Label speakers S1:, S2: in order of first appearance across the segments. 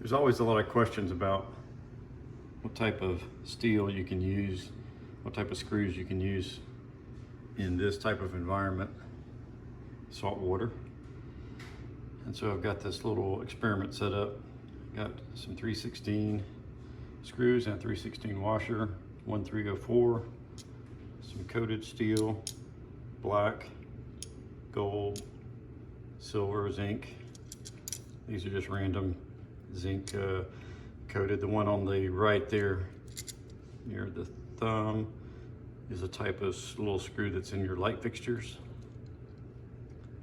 S1: There's always a lot of questions about what type of steel you can use, what type of screws you can use in this type of environment, salt water. And so I've got this little experiment set up. Got some 316 screws and a 316 washer, 1304, some coated steel, black, gold, silver, zinc. These are just random zinc coated. The one on the right there near the thumb is a type of little screw that's in your light fixtures.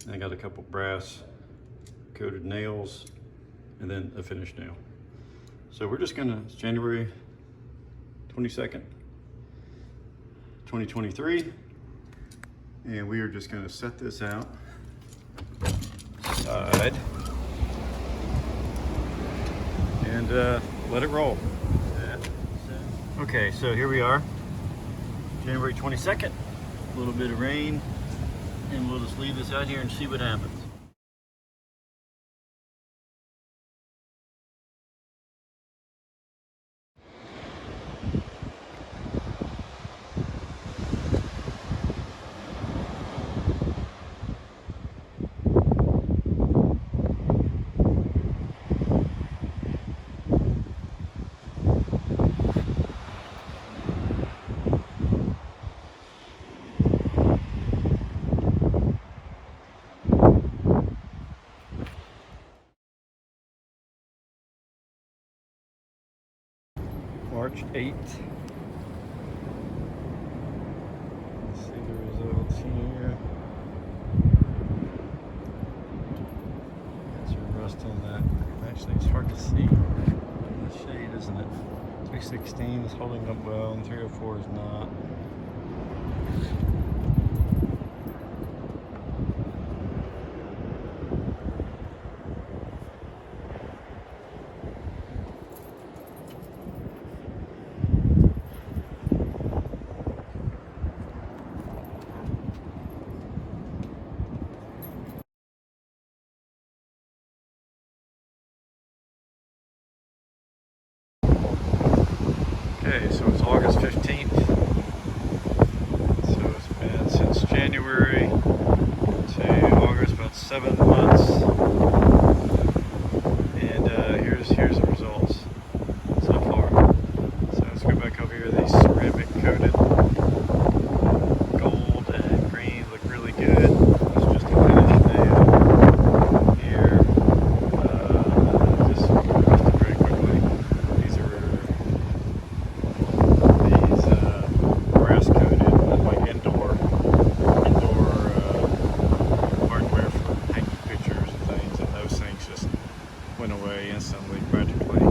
S1: And I got a couple brass coated nails and then a finished nail. So we're just gonna, it's January 22nd, 2023, and we are just gonna set this out aside and let it roll. Okay, so here we are, January 22nd, a little bit of rain, and we'll just leave this out here and see what happens. March 8th. Let's see the results here. Got some rust on that. Actually, it's hard to see in the shade, isn't it? 316 is holding up well, and 304 is not. Okay, so it's August 15th, so it's been since January to August, about 7 months, and here's the results so far. So let's go back over here. These ceramic coated gold and green look really good. It's just a finished nail here. Just rusted very quickly. These are brass coated, like indoor hardware for hanging pictures and things, and those things just went away instantly practically.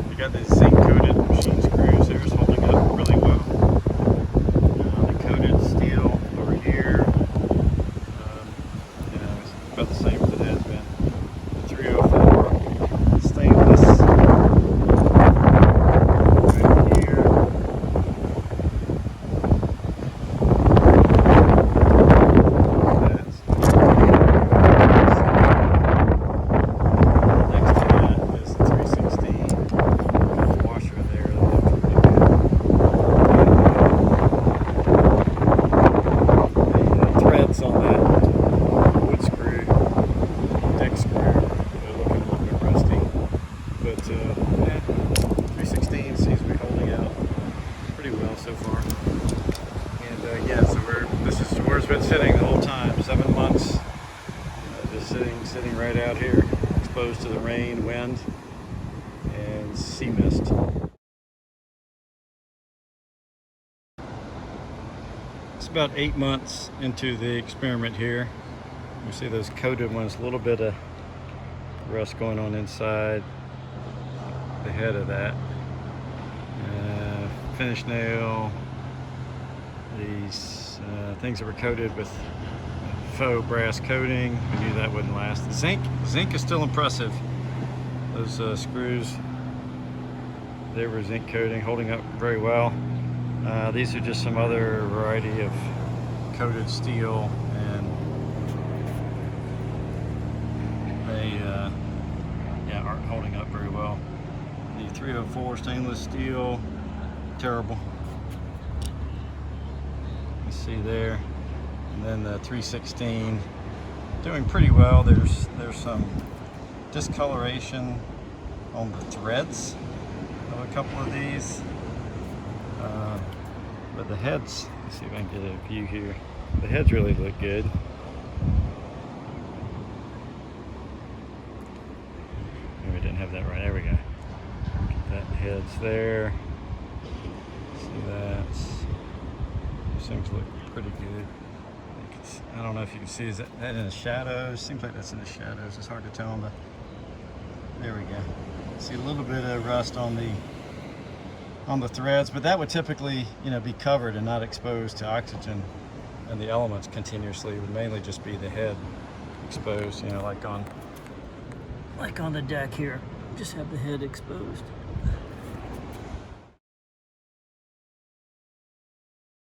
S1: You got these zinc coated machine screws there, it's holding up really well. The coated steel over here, it's about the same as it has been. The 304 stainless. On that wood screw, deck screw, they're looking a little bit rusty, but 316 seems to be holding out pretty well so far. And yeah, so this is where it's been sitting the whole time, 7 months, just sitting right out here, exposed to the rain, wind, and sea mist. It's about 8 months into the experiment here. You see those coated ones, a little bit of rust going on inside the head of that. Finished nail. These things that were coated with faux brass coating. We knew that wouldn't last. The zinc is still impressive. Those screws, they were zinc coating, holding up very well. These are just some other variety of coated steel, and they aren't holding up very well. 304 stainless steel, terrible. You see there. And then the 316, doing pretty well. There's some discoloration on the threads of a couple of these. But the heads, let's see if I can get a view here. The heads really look good. Maybe I didn't have that right. There we go. Get that head's there. See that? Seems to look pretty good. I don't know if you can see, is that in the shadows? Seems like that's in the shadows. It's hard to tell on the, there we go. See a little bit of rust on the threads, but that would typically, you know, be covered and not exposed to oxygen and the elements continuously. It would mainly just be the head exposed, you know, like on the deck here. Just have the head exposed.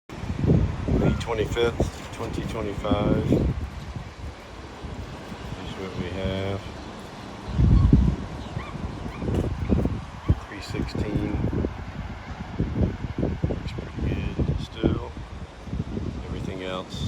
S1: May 25th, 2025. Here's what we have. 316. Looks pretty good still. Everything else